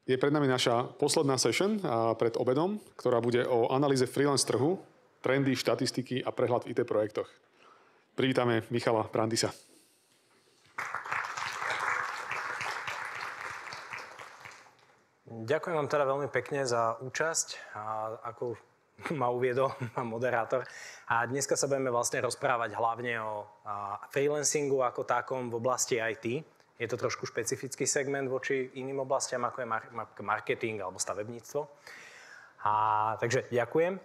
Je pred nami naša posledná session pred obedom, ktorá bude o analýze freelance trhu, trendy, štatistiky a prehľad v IT projektoch. Privítame Michala Brandisa. Ďakujem vám teda veľmi pekne za účasť. Ako ma uviedol moderátor. A dneska sa budeme vlastne rozprávať hlavne o freelancingu ako takom v oblasti IT. Je to trošku špecifický segment voči iným oblastiam, ako je marketing alebo stavebníctvo. Takže ďakujem.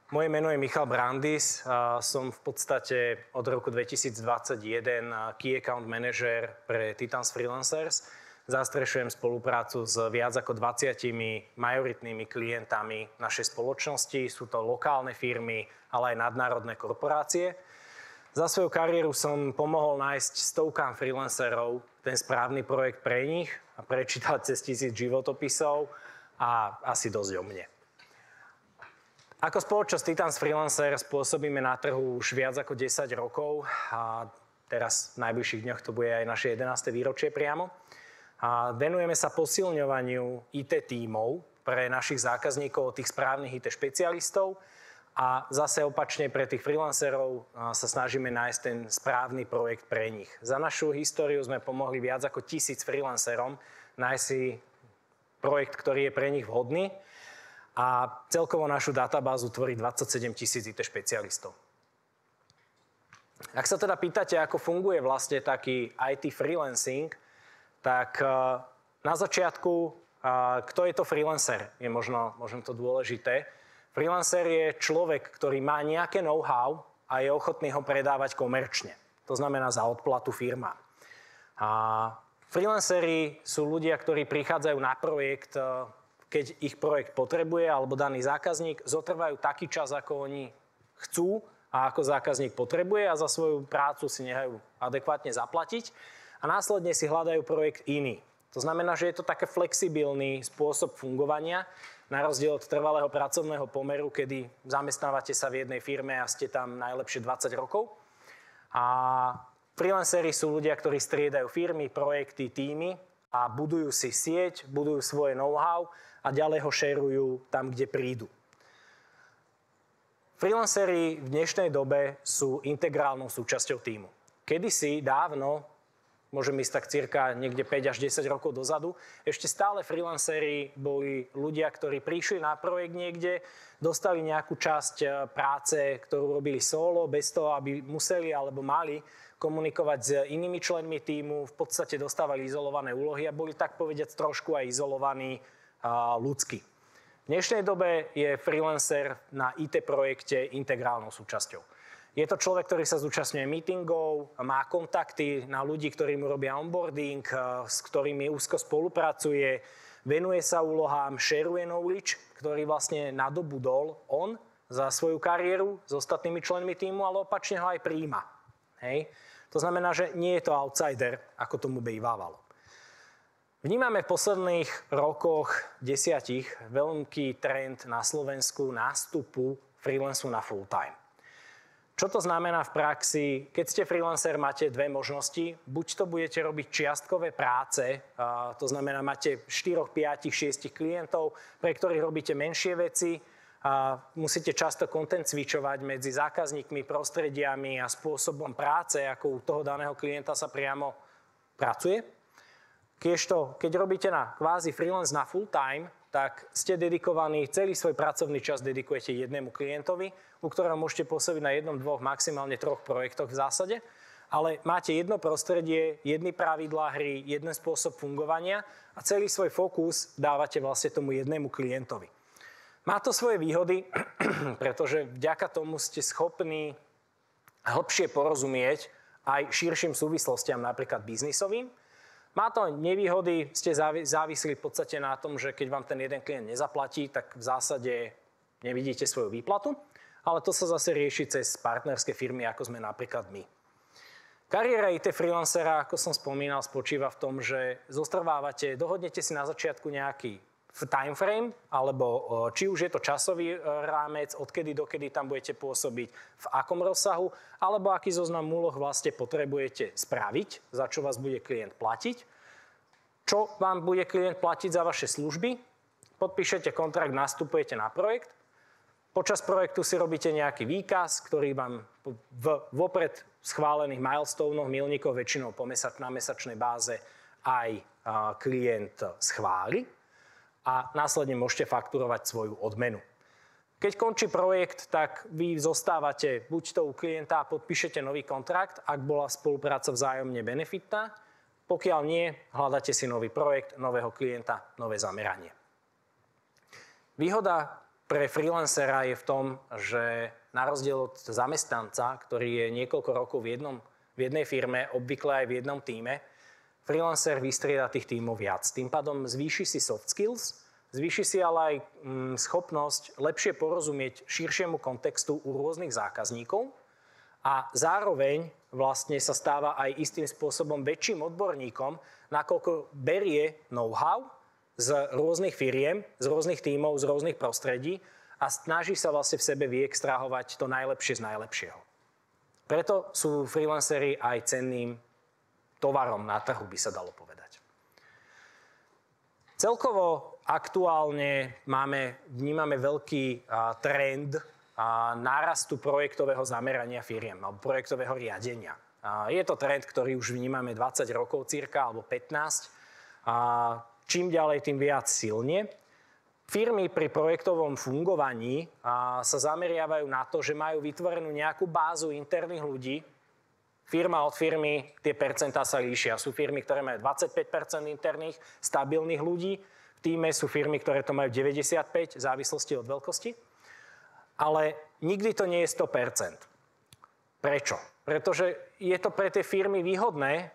Moje meno je Michal Brandis. Som v podstate od roku 2021 Key Account Manager pre Titans Freelancers. Zastrešujem spoluprácu s viac ako 20 majoritnými klientami našej spoločnosti. Sú to lokálne firmy, ale aj nadnárodné korporácie. Za svoju kariéru som pomohol nájsť stovkám freelancerov ten správny projekt pre nich a prečítal cez 1000 životopisov a asi dosť o mne. Ako spoločnosť Titans Freelancers pôsobíme na trhu už viac ako 10 rokov a teraz v najbližších dňoch to bude aj naše 11. výročie priamo. A venujeme sa posilňovaniu IT tímov pre našich zákazníkov, tých správnych IT špecialistov a zase opačne pre tých freelancerov sa snažíme nájsť ten správny projekt pre nich. Za našu históriu sme pomohli viac ako 1000 freelancerom nájsť si projekt, ktorý je pre nich vhodný a celkovo našu databázu tvorí 27 000 IT špecialistov. Ak sa teda pýtate, ako funguje vlastne taký IT freelancing, tak na začiatku, kto je to freelancer, je možno to dôležité. Freelancer je človek, ktorý má nejaké know-how a je ochotný ho predávať komerčne. To znamená za odplatu firma. Freelanceri sú ľudia, ktorí prichádzajú na projekt, keď ich projekt potrebuje, alebo daný zákazník, zotrvajú taký čas, ako oni chcú a ako zákazník potrebuje a za svoju prácu si nechajú adekvátne zaplatiť. A následne si hľadajú projekt iný. To znamená, že je to také flexibilný spôsob fungovania, na rozdiel od trvalého pracovného pomeru, kedy zamestnávate sa v jednej firme a ste tam najlepšie 20 rokov. A freelanceri sú ľudia, ktorí striedajú firmy, projekty, tímy a budujú si sieť, budujú svoje know-how a ďalej ho šerujú tam, kde prídu. Freelanceri v dnešnej dobe sú integrálnou súčasťou tímu. Kedysi dávno, môžem ísť tak cirka niekde 5 až 10 rokov dozadu, ešte stále freelanceri boli ľudia, ktorí prišli na projekt niekde, dostali nejakú časť práce, ktorú robili solo, bez toho, aby museli alebo mali komunikovať s inými členmi tímu, v podstate dostávali izolované úlohy a boli tak povediac trošku aj izolovaní ľudsky. V dnešnej dobe je freelancer na IT projekte integrálnou súčasťou. Je to človek, ktorý sa zúčastňuje meetingov, má kontakty na ľudí, ktorí mu robia onboarding, s ktorými úzko spolupracuje, venuje sa úlohám, šeruje knowledge, ktorý vlastne nadobudol on za svoju kariéru s ostatnými členmi tímu, ale opačne ho aj prijíma. Hej? To znamená, že nie je to outsider, ako tomu bývávalo. Vnímame v posledných rokoch 10 veľký trend na Slovensku nástupu freelancu na full time. Čo to znamená v praxi? Keď ste freelancer, máte dve možnosti. Buď to budete robiť čiastkové práce, to znamená, máte 4, 5, 6 klientov, pre ktorých robíte menšie veci. Musíte často content switchovať medzi zákazníkmi, prostrediami a spôsobom práce, ako u toho daného klienta sa priamo pracuje. Keď robíte na kvázi freelance na full time, tak ste dedikovaní, celý svoj pracovný čas dedikujete jednému klientovi, u ktorého môžete pôsobiť na 1, 2, maximálne 3 projektoch v zásade, ale máte jedno prostredie, jedny pravidlá hry, jeden spôsob fungovania a celý svoj fokus dávate vlastne tomu jednému klientovi. Má to svoje výhody, pretože vďaka tomu ste schopní hlbšie porozumieť aj širším súvislostiam, napríklad biznisovým. Má to nevýhody, ste závislí v podstate na tom, že keď vám ten jeden klient nezaplatí, tak v zásade nevidíte svoju výplatu, ale to sa zase rieši cez partnerské firmy, ako sme napríklad my. Kariéra IT freelancera, ako som spomínal, spočíva v tom, že zostrvávate, dohodnete si na začiatku nejaký timeframe, alebo či už je to časový rámec, odkedy dokedy tam budete pôsobiť, v akom rozsahu, alebo aký zoznam úloh vlastne potrebujete spraviť, za čo vás bude klient platiť. čo vám bude klient platiť za vaše služby, podpíšete kontrakt, nastupujete na projekt, počas projektu si robíte nejaký výkaz, ktorý vám vopred schválených milestonoch, milníkov, väčšinou na mesačnej báze aj klient schváli a následne môžete fakturovať svoju odmenu. Keď končí projekt, tak vy zostávate buď to u klienta a podpíšete nový kontrakt, ak bola spolupráca vzájomne benefitná, pokiaľ nie, hľadáte si nový projekt, nového klienta, nové zameranie. Výhoda pre freelancera je v tom, že na rozdiel od zamestnanca, ktorý je niekoľko rokov v jednej firme, obvykle aj v jednom tíme, freelancer vystrieda tých tímov viac. Tým pádom zvýši si soft skills, zvýši si ale aj schopnosť lepšie porozumieť širšiemu kontextu u rôznych zákazníkov a zároveň vlastne sa stáva aj istým spôsobom väčším odborníkom, nakoľko berie know-how z rôznych firiem, z rôznych tímov, z rôznych prostredí a snaží sa vlastne v sebe vyextrahovať to najlepšie z najlepšieho. Preto sú freelanceri aj cenným tovarom na trhu, by sa dalo povedať. Celkovo aktuálne vnímame veľký trend nárastu projektového zamerania firiem alebo projektového riadenia. Je to trend, ktorý už vnímame 20 rokov cirka, alebo 15. Čím ďalej, tým viac silne. Firmy pri projektovom fungovaní sa zameriavajú na to, že majú vytvorenú nejakú bázu interných ľudí. Firma od firmy, tie percentá sa líšia. Sú firmy, ktoré majú 25% interných, stabilných ľudí. V tíme sú firmy, ktoré to majú 95%, v závislosti od veľkosti. Ale nikdy to nie je 100%. Prečo? Pretože je to pre tie firmy výhodné,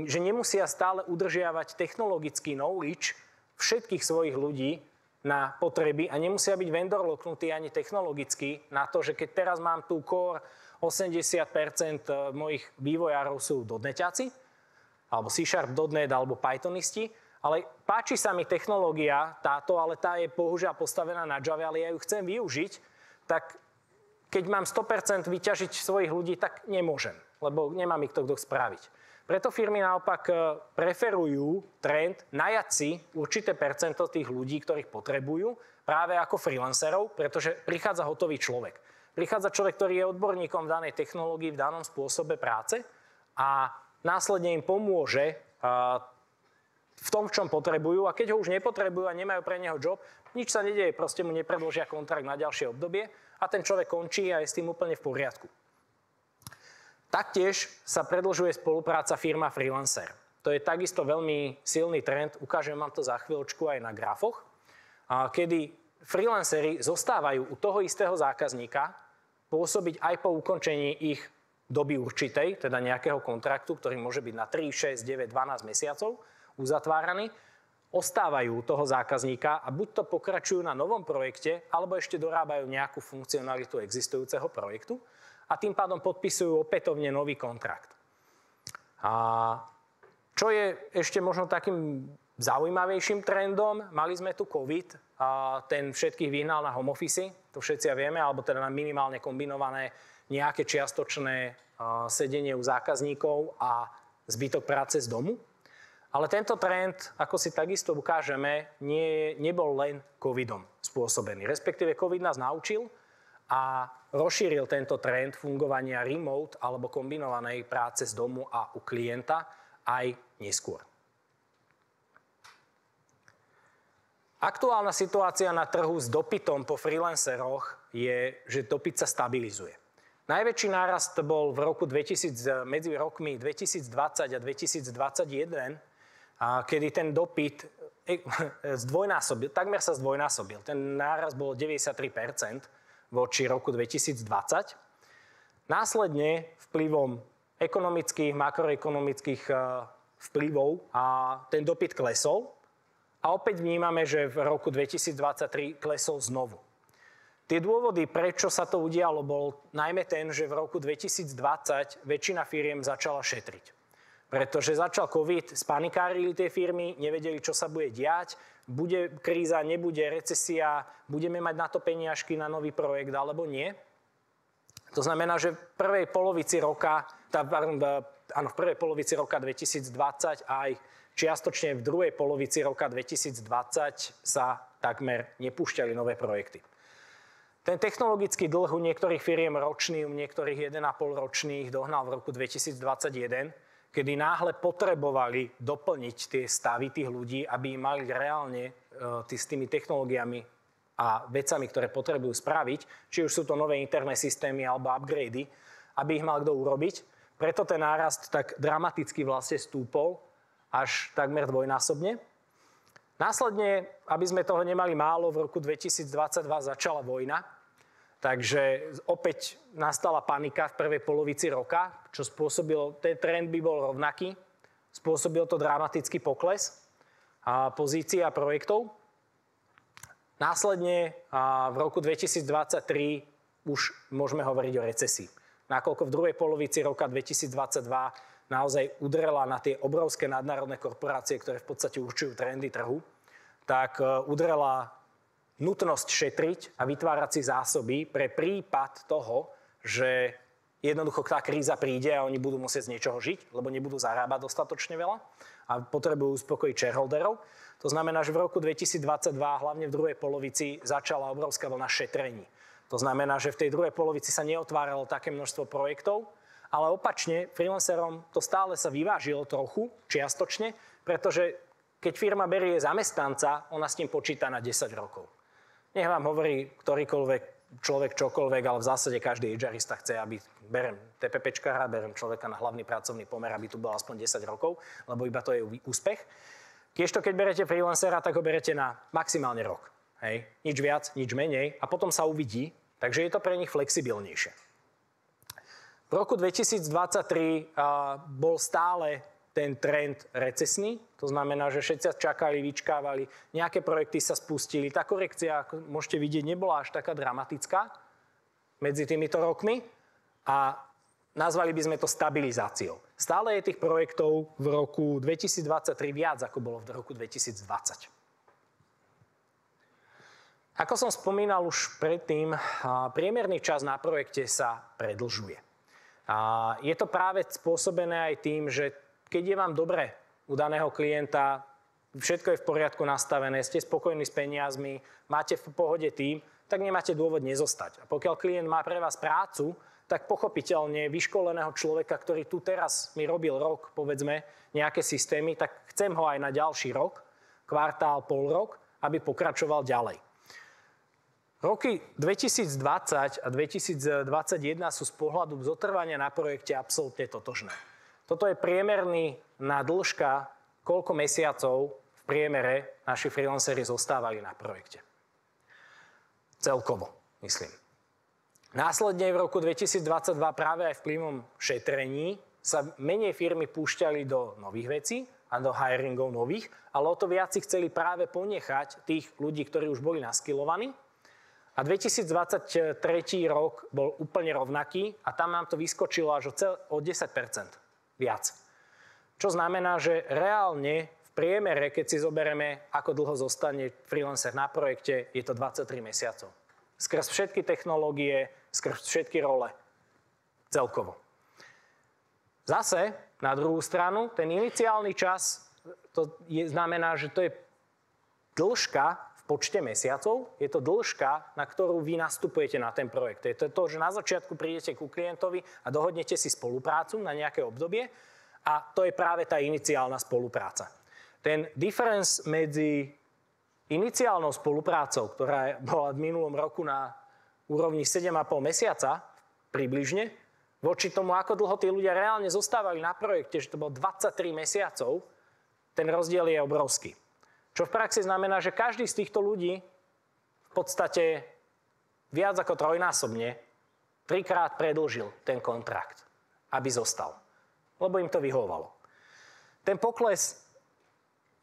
že nemusia stále udržiavať technologický knowledge všetkých svojich ľudí na potreby a nemusia byť vendor locknutí ani technologicky na to, že keď teraz mám tu core 80% mojich vývojárov sú dotneťáci, alebo C#, .NET, alebo Pythonisti, ale páči sa mi technológia táto, ale tá je bohužiaľ postavená na Java, ale ja ju chcem využiť, tak keď mám 100% vyťažiť svojich ľudí, tak nemôžem, lebo nemám ich to kto spraviť. Preto firmy naopak preferujú trend najať si určité percento tých ľudí, ktorých potrebujú, práve ako freelancerov, pretože prichádza hotový človek. Prichádza človek, ktorý je odborníkom v danej technológii, v danom spôsobe práce a následne im pomôže v tom, v čom potrebujú. A keď ho už nepotrebujú a nemajú pre neho job, nič sa nedeje, proste mu nepredložia kontrakt na ďalšie obdobie a ten človek končí a je s tým úplne v poriadku. Taktiež sa predĺžuje spolupráca firma freelancer. To je takisto veľmi silný trend, ukážem vám to za chvíľočku aj na grafoch, kedy freelanceri zostávajú u toho istého zákazníka pôsobiť aj po ukončení ich doby určitej, teda nejakého kontraktu, ktorý môže byť na 3, 6, 9, 12 mesiacov uzatváraný, ostávajú toho zákazníka a buď to pokračujú na novom projekte, alebo ešte dorábajú nejakú funkcionalitu existujúceho projektu a tým pádom podpisujú opätovne nový kontrakt. A čo je ešte možno takým zaujímavejším trendom, mali sme tu COVID a ten všetkých vyhnal na home office, to všetci vieme, alebo teda na minimálne kombinované nejaké čiastočné sedenie u zákazníkov a zbytok práce z domu. Ale tento trend, ako si takisto ukážeme, nebol len covidom spôsobený. Respektíve covid nás naučil a rozšíril tento trend fungovania remote alebo kombinovanej práce z domu a u klienta aj neskôr. Aktuálna situácia na trhu s dopytom po freelanceroch je, že dopyt sa stabilizuje. Najväčší nárast bol medzi rokmi 2020 a 2021, kedy ten dopyt takmer sa zdvojnásobil. Ten nárast bol 93% voči roku 2020. Následne vplyvom ekonomických, makroekonomických vplyvov ten dopyt klesol. A opäť vnímame, že v roku 2023 klesol znovu. Tie dôvody, prečo sa to udialo, bol najmä ten, že v roku 2020 väčšina firiem začala šetriť. Pretože začal COVID, spanikárili tie firmy, nevedeli, čo sa bude diať, bude kríza, nebude recesia, budeme mať na to peniažky na nový projekt alebo nie. To znamená, že v prvej polovici roka, v prvej polovici roka 2020 aj čiastočne v druhej polovici roka 2020 sa takmer nepúšťali nové projekty. Ten technologický dlh u niektorých firiem ročný, u niektorých 1,5 ročných dohnal v roku 2021, kedy náhle potrebovali doplniť tie stavy tých ľudí, aby im mali reálne s tými technológiami a vecami, ktoré potrebujú spraviť, či už sú to nové interné systémy alebo upgrady, aby ich mal kto urobiť. Preto ten nárast tak dramaticky vlastne stúpol až takmer dvojnásobne. Následne, aby sme toho nemali málo, v roku 2022 začala vojna. Takže opäť nastala panika v prvej polovici roka, čo spôsobilo, ten trend by bol rovnaký. Spôsobil to dramatický pokles pozícií a projektov. Následne v roku 2023 už môžeme hovoriť o recesii. Nakoľko v druhej polovici roka 2022 naozaj udrela na tie obrovské nadnárodné korporácie, ktoré v podstate určujú trendy trhu, tak udrela nutnosť šetriť a vytvárať si zásoby pre prípad toho, že jednoducho tá kríza príde a oni budú musieť z niečoho žiť, lebo nebudú zarábať dostatočne veľa a potrebujú uspokojiť shareholderov. To znamená, že v roku 2022, hlavne v druhej polovici, začala obrovská vlna šetrení. To znamená, že v tej druhej polovici sa neotváralo také množstvo projektov, ale opačne, freelancerom to stále sa vyvážilo trochu, čiastočne, pretože keď firma berie zamestnanca, ona s ním počíta na 10 rokov. Nech vám hovorí ktorýkoľvek človek čokoľvek, ale v zásade každý HRista chce, aby berem TPPčkára, berem človeka na hlavný pracovný pomer, aby tu bol aspoň 10 rokov, lebo iba to je úspech. Kiežto, keď berete freelancera, tak ho berete na maximálne rok. Hej? Nič viac, nič menej a potom sa uvidí, takže je to pre nich flexibilnejšie. V roku 2023 bol stále ten trend recesný, to znamená, že všetci čakali, vyčkávali, nejaké projekty sa spustili. Tá korekcia, ako môžete vidieť, nebola až taká dramatická medzi týmito rokmi a nazvali by sme to stabilizáciou. Stále je tých projektov v roku 2023 viac, ako bolo v roku 2020. Ako som spomínal už predtým, priemerný čas na projekte sa predlžuje. Je to práve spôsobené aj tým, že keď je vám dobre u daného klienta, všetko je v poriadku nastavené, ste spokojní s peniazmi, máte v pohode tým, tak nemáte dôvod nezostať. A pokiaľ klient má pre vás prácu, tak pochopiteľne vyškoleného človeka, ktorý tu teraz mi robil rok, povedzme, nejaké systémy, tak chcem ho aj na ďalší rok, kvartál, pol rok, aby pokračoval ďalej. Roky 2020 a 2021 sú z pohľadu zotrvania na projekte absolútne totožné. Toto je priemerný na dĺžka, koľko mesiacov v priemere naši freelanceri zostávali na projekte. Celkovo, myslím. Následne v roku 2022 práve aj vplyvom šetrení sa menej firmy púšťali do nových vecí a do hiringov nových, ale o to viac si chceli práve ponechať tých ľudí, ktorí už boli naskilovaní. A 2023 rok bol úplne rovnaký a tam nám to vyskočilo až o 10% viac. Čo znamená, že reálne v priemere, keď si zoberieme, ako dlho zostane freelancer na projekte, je to 23 mesiacov. Skrz všetky technológie, skrz všetky role. Celkovo. Zase, na druhú stranu, ten iniciálny čas, znamená, že to je dĺžka v počte mesiacov, je to dĺžka, na ktorú vy nastupujete na ten projekt. Je to to, že na začiatku prídete ku klientovi a dohodnete si spoluprácu na nejaké obdobie a to je práve tá iniciálna spolupráca. Ten difference medzi iniciálnou spoluprácou, ktorá bola v minulom roku na úrovni 7,5 mesiaca približne, voči tomu, ako dlho tí ľudia reálne zostávali na projekte, že to bolo 23 mesiacov, ten rozdiel je obrovský. Čo v praxi znamená, že každý z týchto ľudí v podstate viac ako trojnásobne 3-krát predĺžil ten kontrakt, aby zostal. Lebo im to vyhovovalo. Ten pokles,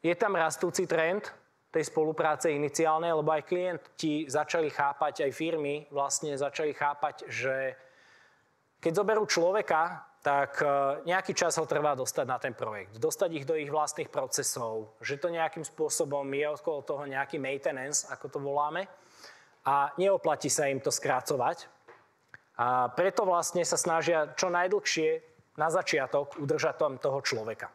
je tam rastúci trend tej spolupráce iniciálnej, lebo aj klienti začali chápať, aj firmy vlastne začali chápať, že keď zoberú človeka, tak nejaký čas ho trvá dostať na ten projekt. Dostať ich do ich vlastných procesov, že to nejakým spôsobom je okolo toho nejaký maintenance, ako to voláme, a neoplatí sa im to skrácovať. A preto vlastne sa snažia čo najdlhšie na začiatok udržať tam toho človeka.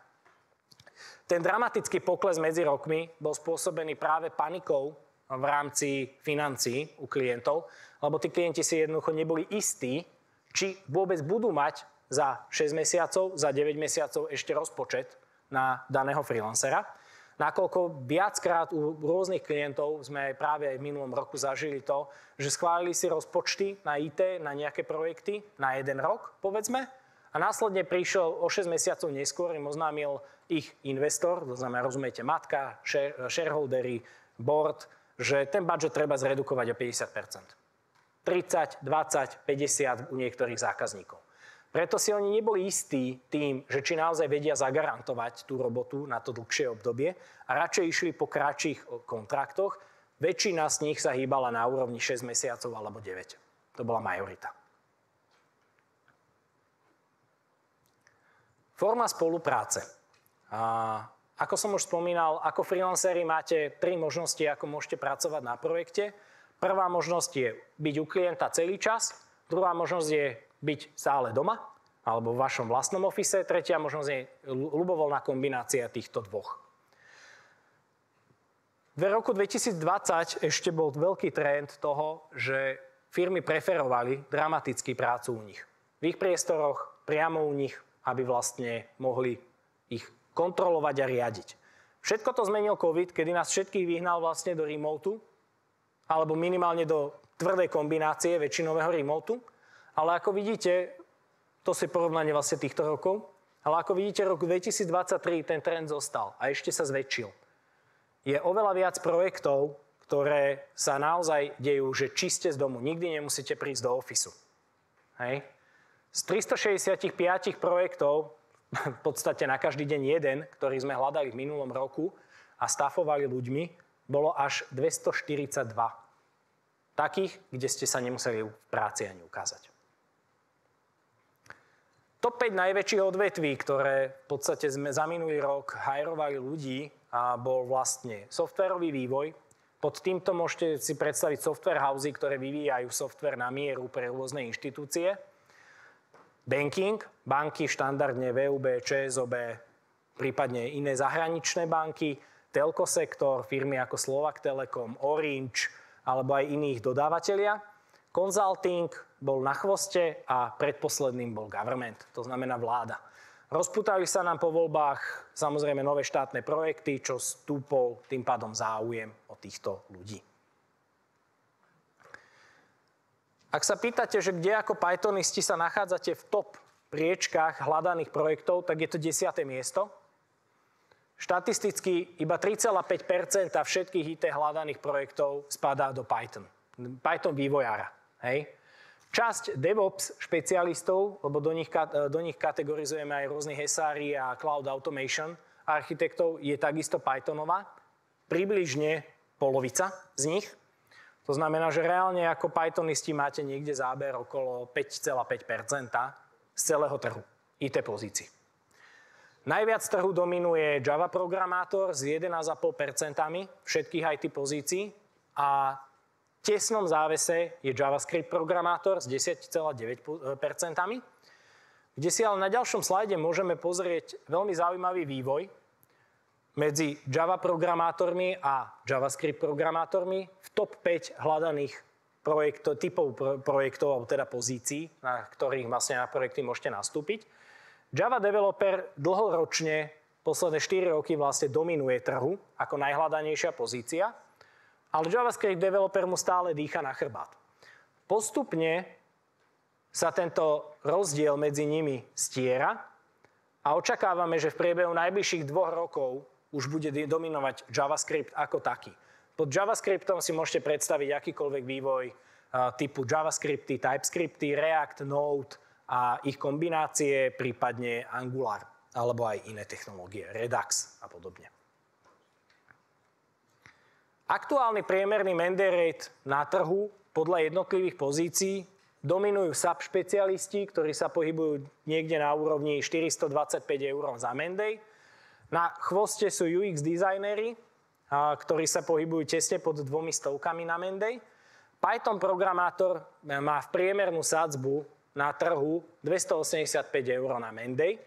Ten dramatický pokles medzi rokmi bol spôsobený práve panikou v rámci financií u klientov, lebo tí klienti si jednoducho neboli istí, či vôbec budú mať za 6 mesiacov, za 9 mesiacov ešte rozpočet na daného freelancera. Nakoľko viackrát u rôznych klientov sme aj práve aj v minulom roku zažili to, že schválili si rozpočty na IT, na nejaké projekty na 1 rok, povedzme, a následne prišiel o 6 mesiacov neskôr, im oznámil ich investor, to znamená, rozumiete, matka, shareholdery, board, že ten budget treba zredukovať o 50%. 30, 20, 50 u niektorých zákazníkov. Preto si oni neboli istí tým, že či naozaj vedia zagarantovať tú robotu na to dlhšie obdobie a radšej išli po kratších kontraktoch. Väčšina z nich sa hýbala na úrovni 6 mesiacov alebo 9. To bola majorita. Forma spolupráce. Ako som už spomínal, ako freelanceri máte 3 možnosti, ako môžete pracovať na projekte. Prvá možnosť je byť u klienta celý čas, druhá možnosť je byť stále doma, alebo v vašom vlastnom office. Tretia možnosť je ľubovoľná kombinácia týchto dvoch. V roku 2020 ešte bol veľký trend toho, že firmy preferovali dramaticky prácu u nich. V ich priestoroch, priamo u nich, aby vlastne mohli ich kontrolovať a riadiť. Všetko to zmenil COVID, kedy nás všetkých vyhnal vlastne do remotu, alebo minimálne do tvrdej kombinácie väčšinového remotu. Ale ako vidíte, to si porovnanie vlastne týchto rokov, ale ako vidíte, rok 2023 ten trend zostal a ešte sa zväčšil. Je oveľa viac projektov, ktoré sa naozaj dejú, že čiste z domu. Nikdy nemusíte prísť do ofisu. Hej. Z 365 projektov, v podstate na každý deň jeden, ktorý sme hľadali v minulom roku a stafovali ľuďmi, bolo až 242. Takých, kde ste sa nemuseli v práci ani ukázať. Top 5 najväčších odvetví, ktoré v podstate sme za minulý rok hajrovali ľudí, a bol vlastne softvérový vývoj. Pod týmto môžete si predstaviť software housey, ktoré vyvíjajú software na mieru pre rôzne inštitúcie. Banking, banky štandardne VUB, ČSOB, prípadne iné zahraničné banky, telko sektor, firmy ako Slovak Telekom, Orange alebo aj iných dodávateľia. Consulting bol na chvoste a predposledným bol government, to znamená vláda. Rozputali sa nám po voľbách samozrejme nové štátne projekty, čo stúpol tým pádom záujem o týchto ľudí. Ak sa pýtate, že kde ako Pythonisti sa nachádzate v top priečkách hľadaných projektov, tak je to 10. miesto. Štatisticky iba 3,5% všetkých IT hľadaných projektov spadá do Python. Python vývojára. Hej. Časť DevOps špecialistov, lebo do nich kategorizujeme aj rôznych SRE a Cloud Automation architektov, je takisto Pythonová. Približne polovica z nich. To znamená, že reálne ako Pythonisti máte niekde záber okolo 5,5% z celého trhu IT pozícií. Najviac trhu dominuje Java programátor s 11,5% všetkých IT pozícií a v tesnom závese je JavaScript programátor s 10,9%, kde si ale na ďalšom slajde môžeme pozrieť veľmi zaujímavý vývoj medzi Java programátormi a JavaScript programátormi v top 5 hľadaných typov projektov, alebo teda pozícií, na ktorých vlastne na projekty môžete nastúpiť. Java developer dlhoročne, posledné 4 roky vlastne dominuje trhu ako najhľadanejšia pozícia, ale JavaScript developer mu stále dýcha na chrbát. Postupne sa tento rozdiel medzi nimi stiera a očakávame, že v priebehu najbližších 2 rokov už bude dominovať JavaScript ako taký. Pod JavaScriptom si môžete predstaviť akýkoľvek vývoj typu JavaScripty, TypeScripty, React, Node a ich kombinácie, prípadne Angular alebo aj iné technológie, Redux a podobne. Aktuálny priemerný mandate rate na trhu podľa jednotlivých pozícií dominujú SAP špecialisti, ktorí sa pohybujú niekde na úrovni 425 € za mandate. Na chvoste sú UX dizajneri, ktorí sa pohybujú tesne pod 200 na mandate. Python programátor má v priemernú sadzbu na trhu 285 eur na Menday.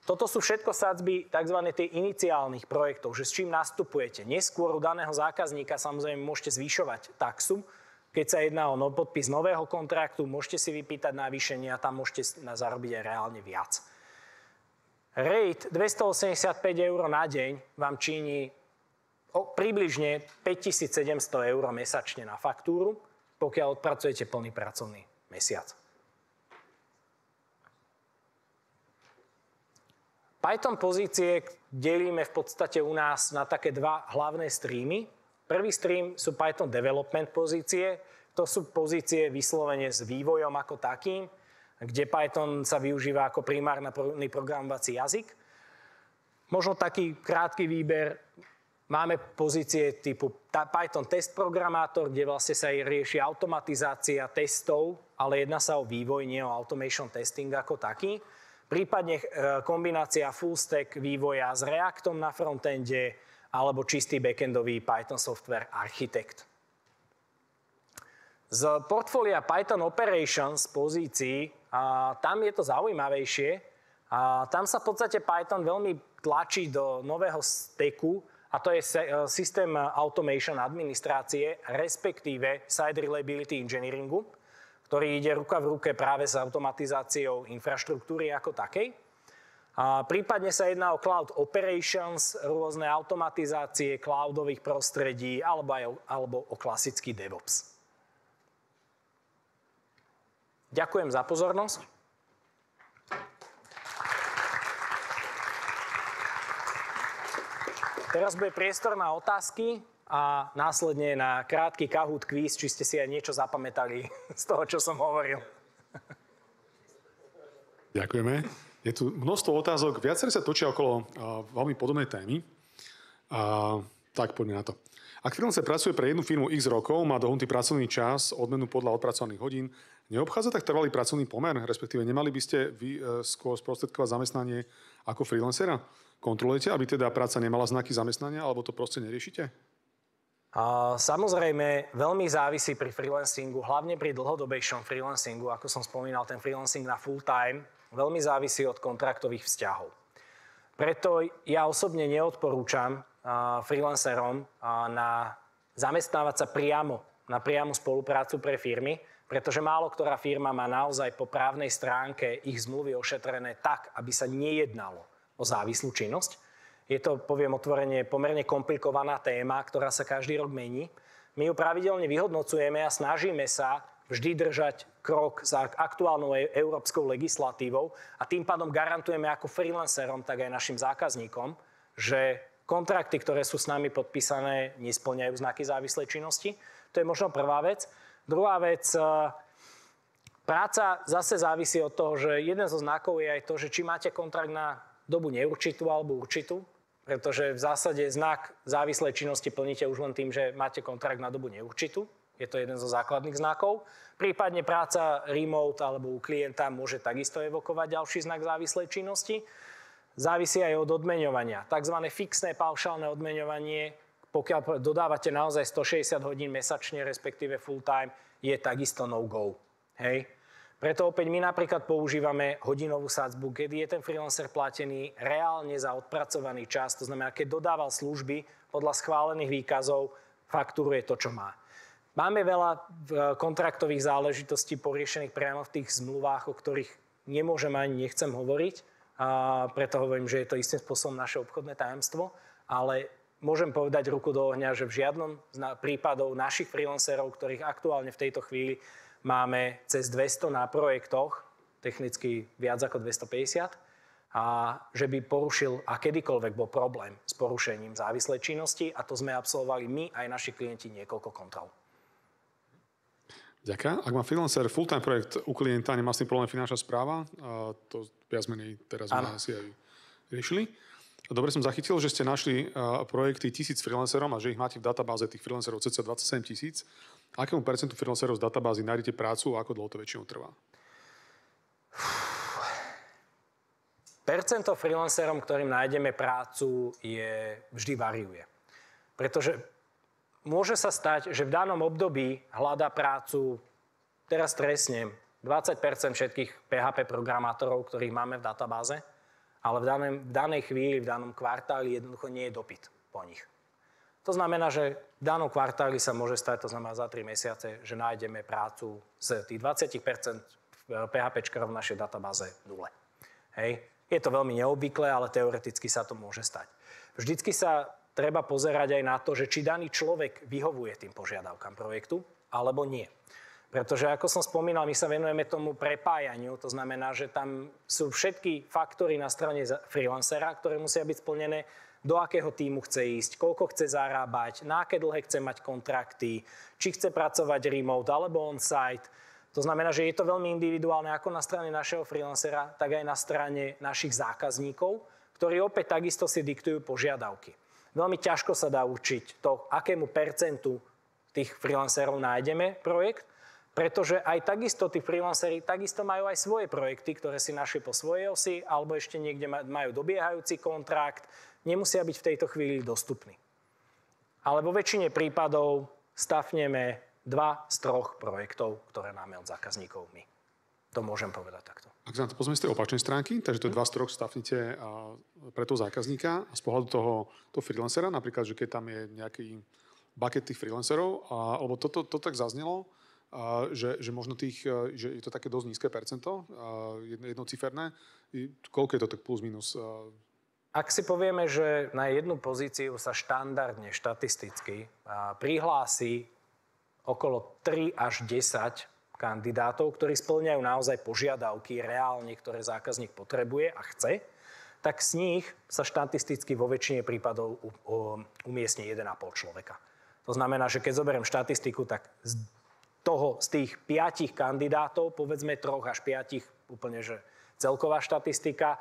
Toto sú všetko sadzby tzv. Tých iniciálnych projektov, že s čím nastupujete. Neskôr u daného zákazníka samozrejme môžete zvyšovať taxu. Keď sa jedná o podpis nového kontraktu, môžete si vypýtať navýšenie a tam môžete zarobiť aj reálne viac. Rate 285 eur na deň vám činí približne 5700 eur mesačne na faktúru, pokiaľ odpracujete plný pracovný mesiac. Python pozície delíme v podstate u nás na také dva hlavné streamy. Prvý stream sú Python development pozície. To sú pozície vyslovene s vývojom ako takým, kde Python sa využíva ako primárny programovací jazyk. Možno taký krátky výber. Máme pozície typu Python test programátor, kde vlastne sa rieši automatizácia testov, ale jedná sa o vývoj, nie o automation testing ako taký. Prípadne kombinácia full stack vývoja s Reactom na frontende alebo čistý backendový Python software architekt. Z portfólia Python Operations pozícií, tam je to zaujímavejšie. Tam sa v podstate Python veľmi tlačí do nového stacku, a to je systém automation administrácie, respektíve site reliability engineeringu, ktorý ide ruka v ruke práve s automatizáciou infraštruktúry ako takej. A prípadne sa jedná o cloud operations, rôzne automatizácie cloudových prostredí alebo o klasický DevOps. Ďakujem za pozornosť. Teraz bude priestor na otázky a následne na krátky Kahoot quiz, či ste si aj niečo zapamätali z toho, čo som hovoril. Ďakujeme. Je tu množstvo otázok, viaceré sa točia okolo veľmi podobnej témy. Tak poďme na to. Ak freelancer pracuje pre jednu firmu x rokov, má dohodnutý pracovný čas, odmenu podľa odpracovaných hodín, neobchádza tak trvalý pracovný pomer, respektíve nemali by ste vy skôr sprostredkovať zamestnanie ako freelancera? Kontrolujete, aby teda práca nemala znaky zamestnania, alebo to proste neriešite? Samozrejme, veľmi závisí pri freelancingu, hlavne pri dlhodobejšom freelancingu, ako som spomínal, ten freelancing na full time, veľmi závisí od kontraktových vzťahov. Preto ja osobne neodporúčam freelancerom zamestnávať sa priamo na priamu spoluprácu pre firmy, pretože málo ktorá firma má naozaj po právnej stránke ich zmluvy ošetrené tak, aby sa nejednalo o závislú činnosť. Je to, poviem otvorene, pomerne komplikovaná téma, ktorá sa každý rok mení. My ju pravidelne vyhodnocujeme a snažíme sa vždy držať krok za aktuálnou európskou legislatívou a tým pádom garantujeme ako freelancerom, tak aj našim zákazníkom, že kontrakty, ktoré sú s nami podpísané, nespĺňajú znaky závislej činnosti. To je možno prvá vec. Druhá vec, práca zase závisí od toho, že jeden zo znakov je aj to, že či máte kontrakt na dobu neurčitú alebo určitú, pretože v zásade znak závislej činnosti plníte už len tým, že máte kontrakt na dobu neurčitú. Je to jeden zo základných znakov. Prípadne práca remote alebo u klienta môže takisto evokovať ďalší znak závislej činnosti. Závisí aj od odmeňovania. Takzvané fixné paušálne odmeňovanie, pokiaľ dodávate naozaj 160 hodín mesačne, respektíve full time, je takisto no-go. Hej? Preto opäť my napríklad používame hodinovú sadzbu, kedy je ten freelancer platený reálne za odpracovaný čas. To znamená, keď dodával služby podľa schválených výkazov, faktúruje to, čo má. Máme veľa kontraktových záležitostí poriešených priamo v tých zmluvách, o ktorých nemôžem ani nechcem hovoriť. A preto hovorím, že je to istým spôsobom naše obchodné tajomstvo. Ale môžem povedať ruku do ohňa, že v žiadnom z prípadov našich freelancerov, ktorých aktuálne v tejto chvíli máme cez 200 na projektoch, technicky viac ako 250, a že by porušil a kedykoľvek bol problém s porušením závislej činnosti, a to sme absolvovali my aj naši klienti niekoľko kontrol. Ďakujem. Ak má freelancer full-time projekt u klienta, nemá s tým problém finančná správa, to viac menej teraz si aj riešili. Dobre som zachytil, že ste našli projekty 1000 freelancerom a že ich máte v databáze tých freelancerov cca 27 000. Akému percentu freelancerov z databázy nájdete prácu a ako dlho to väčšinou trvá? Percento freelancerom, ktorým nájdeme prácu, vždy variuje. Pretože môže sa stať, že v danom období hľadá prácu, teraz trestnem, 20% všetkých PHP programátorov, ktorých máme v databáze, ale v danej chvíli, v danom kvartáli jednoducho nie je dopyt po nich. To znamená, že v danom kvartáli sa môže stať, to znamená za 3 mesiace, že nájdeme prácu z tých 20% PHPčkarov v našej databáze nule. Hej. Je to veľmi neobvyklé, ale teoreticky sa to môže stať. Vždycky sa treba pozerať aj na to, že či daný človek vyhovuje tým požiadavkám projektu, alebo nie. Pretože, ako som spomínal, my sa venujeme tomu prepájaniu, to znamená, že tam sú všetky faktory na strane freelancera, ktoré musia byť splnené, do akého tímu chce ísť, koľko chce zarábať, na aké dlhé chce mať kontrakty, či chce pracovať remote alebo on-site. To znamená, že je to veľmi individuálne ako na strane našeho freelancera, tak aj na strane našich zákazníkov, ktorí opäť takisto si diktujú požiadavky. Veľmi ťažko sa dá určiť to, akému percentu tých freelancerov nájdeme projekt, pretože aj takisto tí freelanceri takisto majú aj svoje projekty, ktoré si našli po svojej osi, alebo ešte niekde majú dobiehajúci kontrakt, nemusia byť v tejto chvíli dostupní. Ale vo väčšine prípadov stafneme 2 z 3 projektov, ktoré máme od zákazníkov my. To môžem povedať takto. Ak sa na to pozrieme z tej opačnej stránky, takže to 2 z 3 stafnite pre toho zákazníka a z pohľadu toho freelancera, napríklad, že keď tam je nejaký bucket tých freelancerov, alebo to tak zaznelo, že možno že je to také dosť nízke percento, jednociferné. Koľko je to tak plus minus? Ak si povieme, že na jednu pozíciu sa štandardne, štatisticky prihlási okolo 3 až 10 kandidátov, ktorí spĺňajú naozaj požiadavky reálne, ktoré zákazník potrebuje a chce, tak z nich sa štatisticky vo väčšine prípadov umiestni 1,5 človeka. To znamená, že keď zoberiem štatistiku, tak z tých 5 kandidátov, povedzme 3 až 5, úplne že celková štatistika,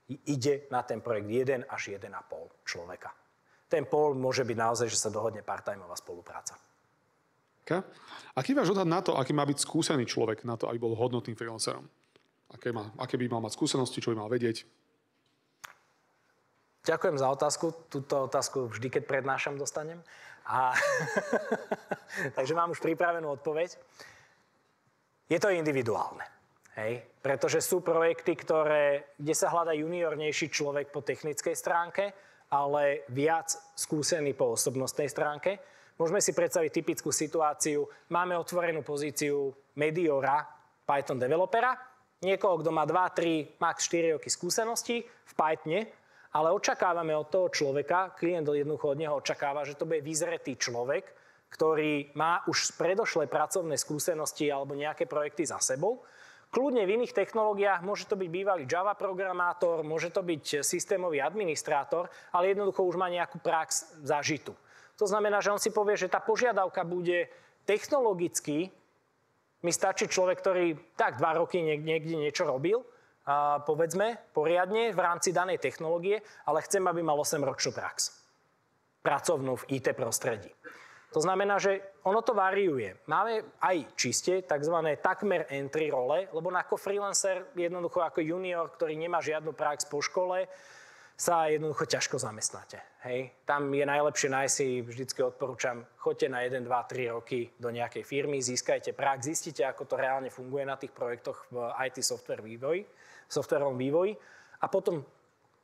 ide na ten projekt 1 až 1,5 človeka. Ten pol môže byť naozaj, že sa dohodne part-timeová spolupráca. Okay. Aký váš odhad na to, aký má byť skúsený človek na to, aby bol hodnotným freelancerom? Aké by mal mať skúsenosti, čo by mal vedieť? Ďakujem za otázku. Túto otázku vždy, keď prednášam, dostanem. Takže mám už pripravenú odpoveď. Je to individuálne. Hej? Pretože sú projekty, kde sa hľadá juniornejší človek po technickej stránke, ale viac skúsený po osobnostnej stránke. Môžeme si predstaviť typickú situáciu. Máme otvorenú pozíciu mediora, Python developera, niekoho, kto má 2, 3, max 4 roky skúseností v Pythone, ale očakávame od toho človeka, klient jednoducho od neho očakáva, že to bude vyzretý človek, ktorý má už predošlé pracovné skúsenosti alebo nejaké projekty za sebou. Kľudne v iných technológiách môže to byť bývalý Java programátor, môže to byť systémový administrátor, ale jednoducho už má nejakú prax zažitú. To znamená, že on si povie, že tá požiadavka bude technologicky, mi stačí človek, ktorý tak 2 roky niekde niečo robil, povedzme, poriadne v rámci danej technológie, ale chcem, aby mal 8-ročnú prax. Pracovnú v IT prostredí. To znamená, že ono to variuje. Máme aj čiste tzv. Takmer entry role, lebo ako freelancer, jednoducho ako junior, ktorý nemá žiadnu prax po škole, sa jednoducho ťažko zamestnáte. Hej? Tam je najlepšie nájsť si, vždycky odporúčam, choďte na 1, 2, 3 roky do nejakej firmy, získajte prax, zistite, ako to reálne funguje na tých projektoch v IT softwarovom vývoji a potom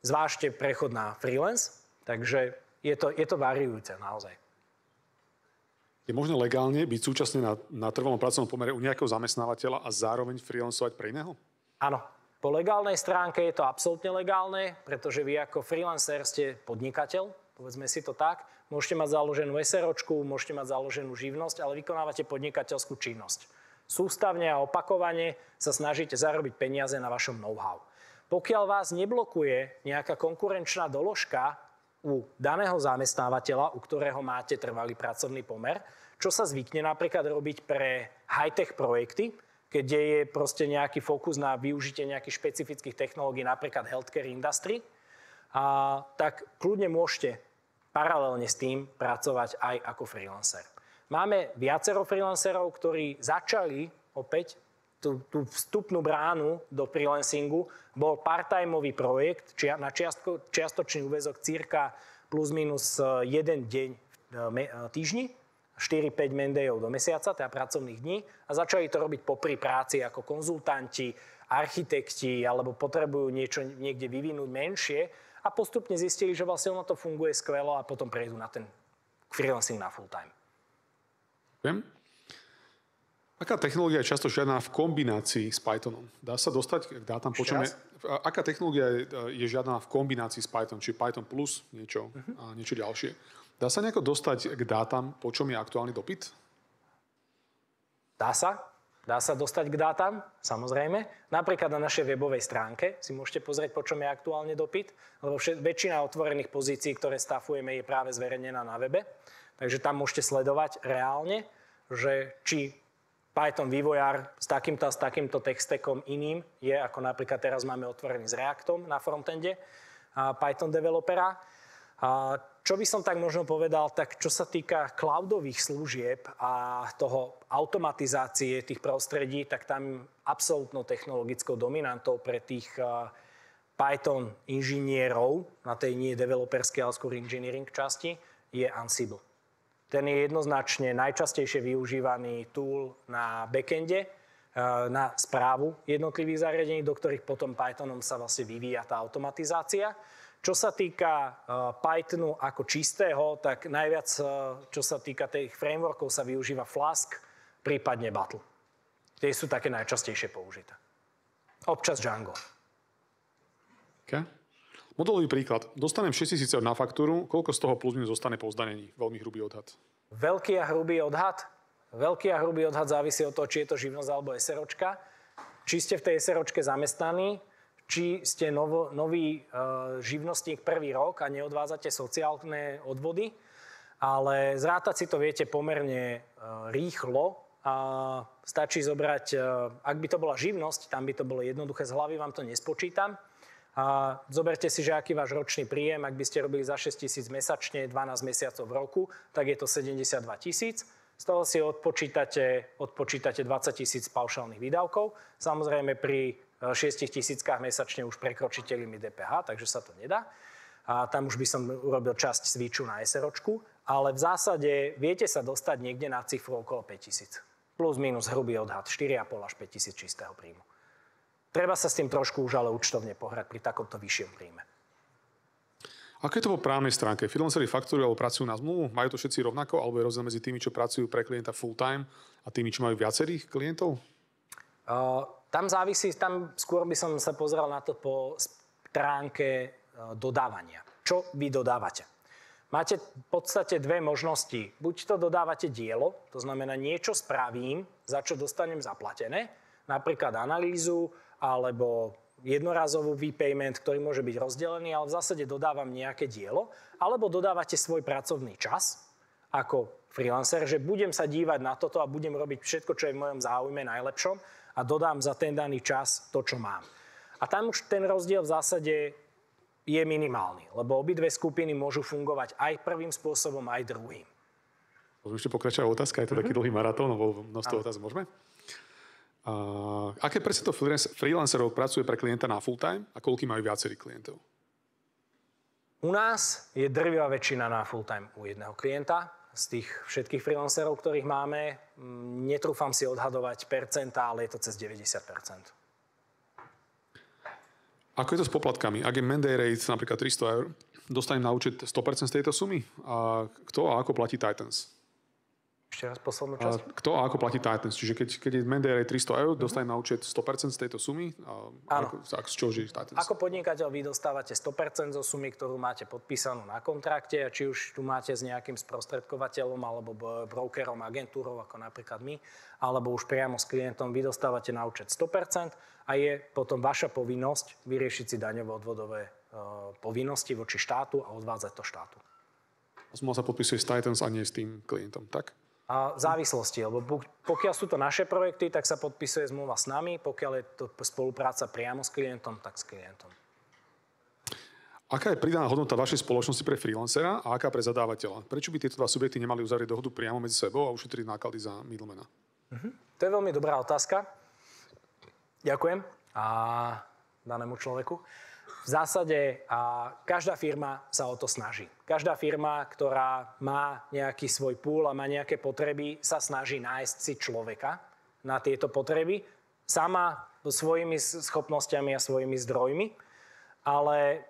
zvážte prechod na freelance, takže je to variujúce naozaj. Je možné legálne byť súčasne na trvalom pracovnom pomere u nejakého zamestnávateľa a zároveň freelancovať pre iného? Áno. Po legálnej stránke je to absolútne legálne, pretože vy ako freelancer ste podnikateľ, povedzme si to tak, môžete mať založenú SROčku, môžete mať založenú živnosť, ale vykonávate podnikateľskú činnosť. Sústavne a opakovane sa snažíte zarobiť peniaze na vašom know-how. Pokiaľ vás neblokuje nejaká konkurenčná doložka u daného zamestnávateľa, u ktorého máte trvalý pracovný pomer, čo sa zvykne napríklad robiť pre high-tech projekty, kde je proste nejaký fokus na využitie nejakých špecifických technológií, napríklad healthcare industry, tak kľudne môžete paralelne s tým pracovať aj ako freelancer. Máme viacero freelancerov, ktorí začali opäť tú vstupnú bránu do freelancingu. Bol part-timeový projekt na čiastočný úväzok cirka plus minus 1 deň v týždni. 4-5 mandayov do mesiaca, teda pracovných dní, a začali to robiť popri práci ako konzultanti, architekti, alebo potrebujú niečo niekde vyvinúť menšie a postupne zistili, že vlastne ono to funguje skvelo a potom prejdú na ten freelancing na full time. Viem. Aká technológia je často žiadaná v kombinácii s Pythonom? Dá sa dostať k dátam? Aká technológia je žiadaná v kombinácii s Python? Či Python plus niečo a niečo ďalšie? Dá sa nejako dostať k dátam, po čom je aktuálny dopyt? Dá sa. Dá sa dostať k dátam, samozrejme. Napríklad na našej webovej stránke si môžete pozrieť, po čom je aktuálne dopyt, lebo väčšina otvorených pozícií, ktoré stafujeme, je práve zverejnená na webe. Takže tam môžete sledovať reálne, že či Python vývojár s takýmto tech stackom iným je, ako napríklad teraz máme otvorený s Reactom na frontende Python developera. Čo by som tak možno povedal, tak čo sa týka cloudových služieb a toho automatizácie tých prostredí, tak tam absolútnou technologickou dominantou pre tých Python inžinierov na tej nie developerskej, ale skôr engineering časti je Ansible. Ten je jednoznačne najčastejšie využívaný tool na backende, na správu jednotlivých zariadení, do ktorých potom Pythonom sa vlastne vyvíja tá automatizácia. Čo sa týka Pythonu ako čistého, tak najviac, čo sa týka tých frameworkov, sa využíva Flask, prípadne Battle. Tie sú také najčastejšie použité. Občas Django. Okay. Modelový príklad. Dostanem 6 000 eur na faktúru, koľko z toho plus minus zostane po zdanení? Veľmi hrubý odhad. Veľký a hrubý odhad? Veľký a hrubý odhad závisí od toho, či je to živnosť alebo SROčka. Či ste v tej SROčke zamestnaní, či ste nový živnostník prvý rok a neodvádzate sociálne odvody, ale zrátať si to viete pomerne rýchlo. Stačí zobrať, ak by to bola živnosť, tam by to bolo jednoduché, z hlavy vám to nespočítam. Zoberte si, že aký váš ročný príjem, ak by ste robili za 6 000 mesačne, 12 mesiacov v roku, tak je to 72 000. Z toho si odpočítate 20 000 paušálnych výdavkov. Samozrejme pri 6 000 mesačne už prekročíte limit DPH, takže sa to nedá. A tam už by som urobil časť switchu na SROčku, ale v zásade viete sa dostať niekde na cifru okolo 5 000. Plus minus hrubý odhad, 4,5 až 5 000 čistého príjmu. Treba sa s tým trošku už ale účtovne pohrať pri takomto vyššom príjme. Ako je to po právnej stránke? Freelanceri faktúrujú alebo pracujú na zmluvu? Majú to všetci rovnako? Alebo je rozdiel medzi tými, čo pracujú pre klienta full time a tými, čo majú viacerých klientov? Tam závisí, tam skôr by som sa pozeral na to po stránke dodávania. Čo vy dodávate? Máte v podstate dve možnosti. Buď to dodávate dielo, to znamená niečo spravím, za čo dostanem zaplatené, napríklad analýzu, alebo jednorazový výpayment, ktorý môže byť rozdelený, ale v zásade dodávam nejaké dielo, alebo dodávate svoj pracovný čas ako freelancer, že budem sa dívať na toto a budem robiť všetko, čo je v mojom záujme najlepšom a dodám za ten daný čas to, čo mám. A tam už ten rozdiel v zásade je minimálny, lebo obidve skupiny môžu fungovať aj prvým spôsobom, aj druhým. Môžeme ešte pokračovať otázka, je to taký dlhý maratón, bol množstvo otázok, môžeme? Aké percento freelancerov pracuje pre klienta na full time a koľký majú viacerých klientov? U nás je drvivá väčšina na full time u jedného klienta. Z tých všetkých freelancerov, ktorých máme, netrúfam si odhadovať percentá, ale je to cez 90%. Ako je to s poplatkami? Ak je mandate rate napríklad 300 eur, dostanem na účet 100% z tejto sumy? A kto a ako platí Titans? Ešte raz poslednú časť. Kto a ako platí Titans? Čiže keď je mandate 300 eur, dostanem na účet 100% z tejto sumy? Áno. Z čoho žije Titans? Ako podnikateľ vy dostávate 100% zo sumy, ktorú máte podpísanú na kontrakte, a či už tu máte s nejakým sprostredkovateľom alebo brokerom, agentúrou, ako napríklad my, alebo už priamo s klientom, vy dostávate na účet 100% a je potom vaša povinnosť vyriešiť si daňovo-odvodové povinnosti voči štátu a odvádzať to štátu. Zmluva sa podpisuje s Titans a nie s tým klientom, tak? A v závislosti, lebo pokiaľ sú to naše projekty, tak sa podpisuje zmluva s nami, pokiaľ je to spolupráca priamo s klientom, tak s klientom. Aká je pridaná hodnota vašej spoločnosti pre freelancera a aká pre zadávateľa? Prečo by tieto dva subjekty nemali uzavrieť dohodu priamo medzi sebou a ušetriť náklady za middlemana? To je veľmi dobrá otázka. Ďakujem a danému človeku. v zásade každá firma sa o to snaží. Každá firma, ktorá má nejaký svoj pool a má nejaké potreby, sa snaží nájsť si človeka na tieto potreby, sama svojimi schopnosťami a svojimi zdrojmi, ale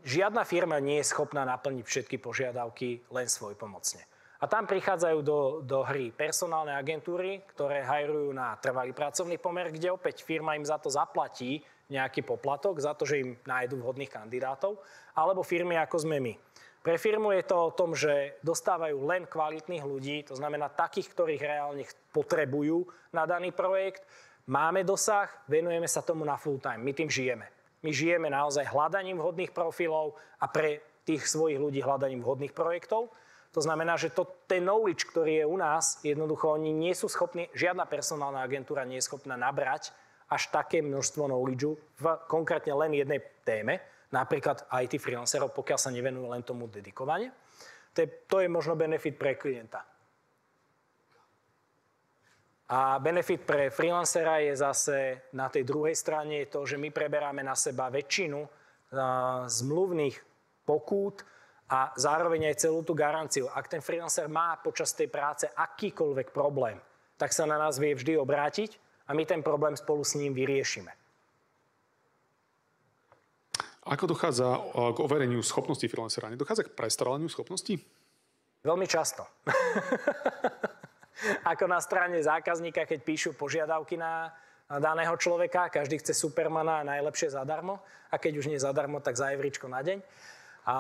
žiadna firma nie je schopná naplniť všetky požiadavky len svojpomocne. A tam prichádzajú do hry personálne agentúry, ktoré hajrujú na trvalý pracovný pomer, kde opäť firma im za to zaplatí nejaký poplatok, za to, že im nájdu vhodných kandidátov, alebo firmy ako sme my. Pre firmu je to o tom, že dostávajú len kvalitných ľudí, to znamená takých, ktorých reálne potrebujú na daný projekt. Máme dosah, venujeme sa tomu na full time, my tým žijeme. My žijeme naozaj hľadaním vhodných profilov a pre tých svojich ľudí hľadaním vhodných projektov. To znamená, že ten knowledge, ktorý je u nás, jednoducho oni nie sú schopní, žiadna personálna agentúra nie je schopná nabrať až také množstvo knowledge v konkrétne len jednej téme, napríklad IT freelancerov, pokiaľ sa nevenujú len tomu dedikovane. To je možno benefit pre klienta. A benefit pre freelancera je zase na tej druhej strane to, že my preberáme na seba väčšinu zmluvných pokút a zároveň aj celú tú garanciu. Ak ten freelancer má počas tej práce akýkoľvek problém, tak sa na nás vie vždy obrátiť a my ten problém spolu s ním vyriešime. Ako dochádza k overeniu schopností freelancera? Nedochádza k prestreleniu schopností? Veľmi často. Ako na strane zákazníka, keď píšu požiadavky na daného človeka, každý chce supermana a najlepšie zadarmo, a keď už nie zadarmo, tak za evričko na deň. A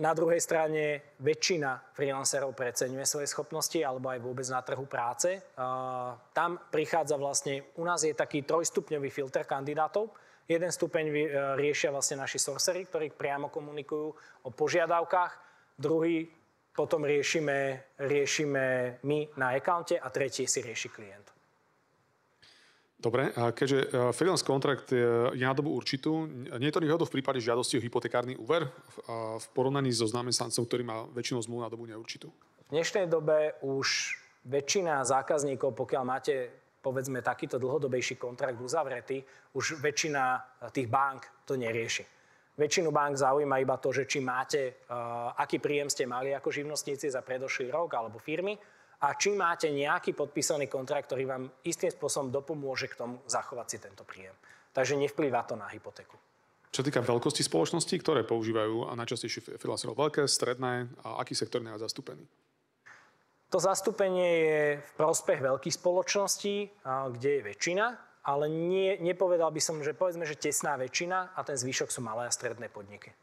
na druhej strane väčšina freelancerov preceňuje svoje schopnosti alebo aj vôbec na trhu práce. Tam prichádza vlastne, u nás je taký trojstupňový filter kandidátov. Jeden stupeň riešia vlastne naši sourcery, ktorí priamo komunikujú o požiadavkách. Druhý potom riešime my na accounte a tretí si rieši klient. Dobre, a keďže freelance kontrakt je na dobu určitú, nie je to výhodou v prípade žiadosti o hypotekárny úver v porovnaní so zamestnancom, ktorý má väčšinou zmluv na dobu neurčitú? V dnešnej dobe už väčšina zákazníkov, pokiaľ máte povedzme takýto dlhodobejší kontrakt uzavretý, už väčšina tých bank to nerieši. Väčšinu bank zaujíma iba to, že či máte, aký príjem ste mali ako živnostníci za predošlý rok alebo firmy, a či máte nejaký podpísaný kontrakt, ktorý vám istým spôsobom dopomôže k tomu zachovať si tento príjem. Takže nevplyvá to na hypotéku. Čo týka veľkosti spoločností, ktoré používajú a najčastejšie freelancerov, veľké, stredné a aký sektor je zastúpený? To zastúpenie je v prospech veľkých spoločností, kde je väčšina, ale nepovedal by som, že povedzme, že tesná väčšina a ten zvyšok sú malé a stredné podniky.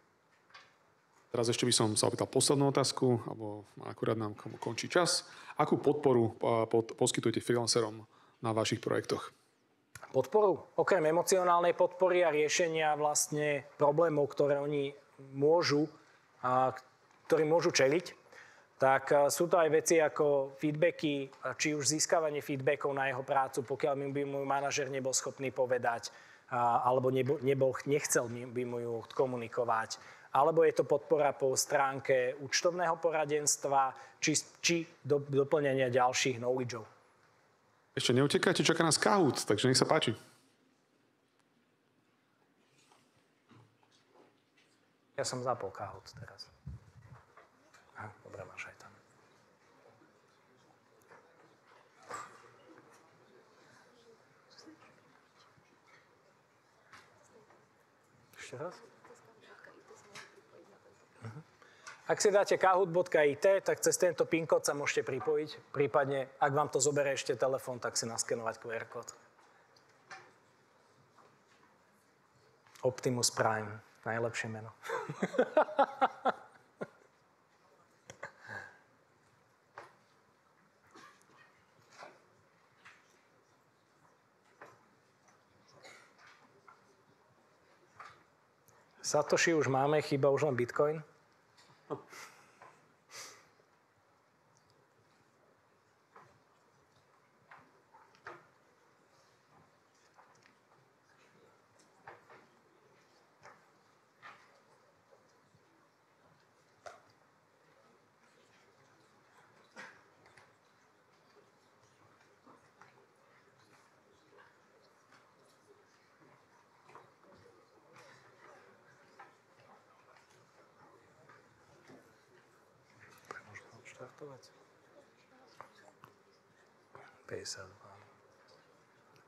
Teraz ešte by som sa opýtal poslednú otázku, alebo akurát nám končí čas. Akú podporu poskytujete freelancerom na vašich projektoch? Podporu? Okrem emocionálnej podpory a riešenia vlastne problémov, ktorým môžu čeliť, tak sú to aj veci ako feedbacky, či už získavanie feedbackov na jeho prácu, pokiaľ by môj manažer nebol schopný povedať, alebo nechcel by mu ju komunikovať. Alebo je to podpora po stránke účtovného poradenstva, či doplňania ďalších knowledgeov. Ešte neutekajte, čaká nás Kahoot, takže nech sa páči. Ja som zapol Kahoot teraz. Dobre, máš aj tam. Ešte raz? Ak si dáte kahoot.it, tak cez tento PIN kód sa môžete pripojiť. Prípadne, ak vám to zoberie ešte telefón, tak si naskenovať QR kód. Optimus Prime. Najlepšie meno. Satoshi už máme, chýba už len Bitcoin. štartovať. 52.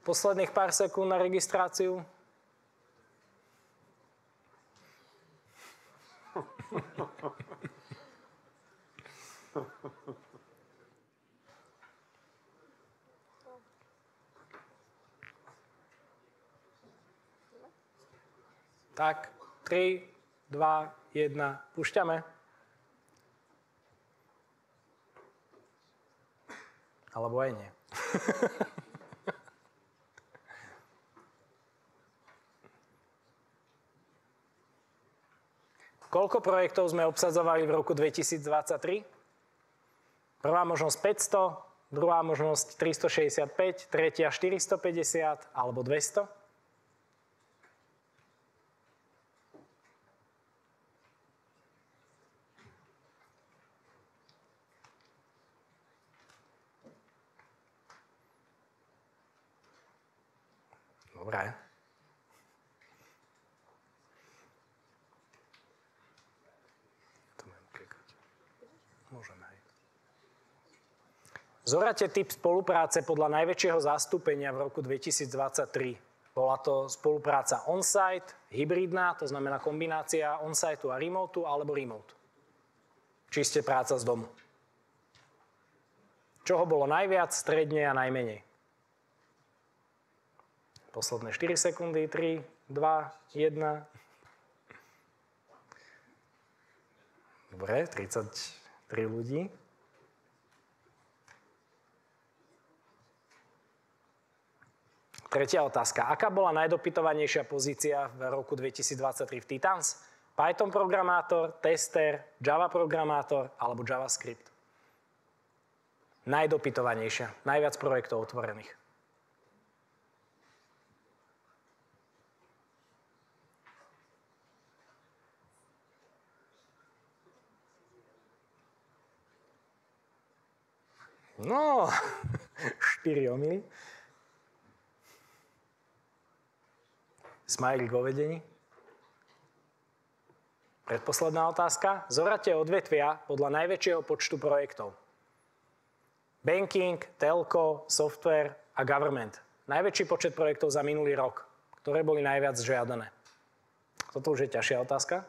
Posledných pár sekúnd na registráciu. Tak, 3, 2, 1, púšťame. Alebo aj nie. Koľko projektov sme obsadzovali v roku 2023? Prvá možnosť 500, druhá možnosť 365, tretia 450 alebo 200? Dobre. Môžeme aj. Zorate typ spolupráce podľa najväčšieho zastúpenia v roku 2023. Bola to spolupráca on-site, hybridná, to znamená kombinácia on-siteu a remote, alebo remote. Čiste práca z domu. Čoho bolo najviac, stredne a najmenej? Posledné 4 sekundy, 3, 2, 1. Dobre, 33 ľudí. Tretia otázka. Aká bola najdopytovanejšia pozícia v roku 2023 v Titans? Python programátor, tester, Java programátor alebo JavaScript? Najdopytovanejšia. Najviac projektov otvorených. No, 4 omily. Smajlik vo vedení. Predposledná otázka. Zorate odvetvia podľa najväčšieho počtu projektov. Banking, telco, software a government. Najväčší počet projektov za minulý rok, ktoré boli najviac žiadané. Toto už je ťažšia otázka.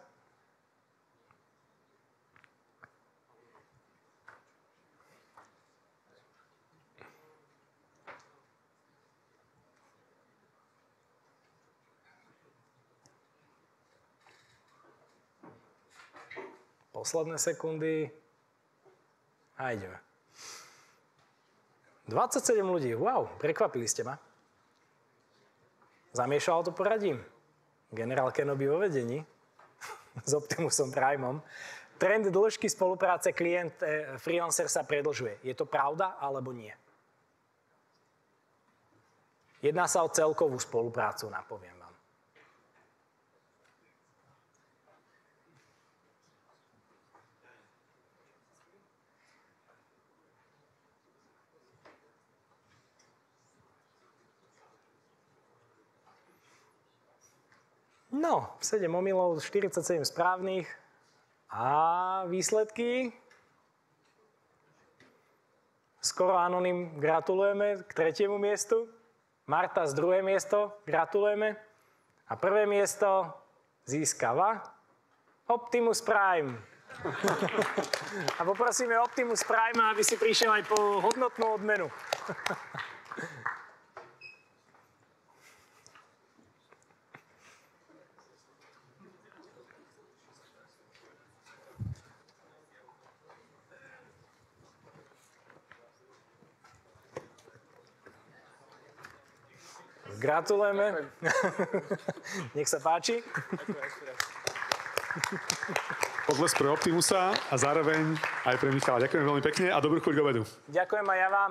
Posledné sekundy. A ideme. 27 ľudí. Wow, prekvapili ste ma. Zamiešalo to poradím. Generál Kenobi vo vedení. S Optimusom Primeom. Trend dĺžky spolupráce klient-freelancer sa predĺžuje. Je to pravda alebo nie? Jedná sa o celkovú spoluprácu, napoviem vám. No, 7 omylov, 47 správnych. A výsledky? Skoro anonym gratulujeme k 3. miestu. Marta z 2. miesto, gratulujeme. A 1. miesto získava Optimus Prime. A poprosíme Optimus Prime, aby si prišiel aj po hodnotnú odmenu. Gratulujeme. Nech sa páči. Podles pre Optimusa a zároveň aj pre Michala. Ďakujem veľmi pekne a dobrú chuť k obedu. Ďakujem aj ja vám.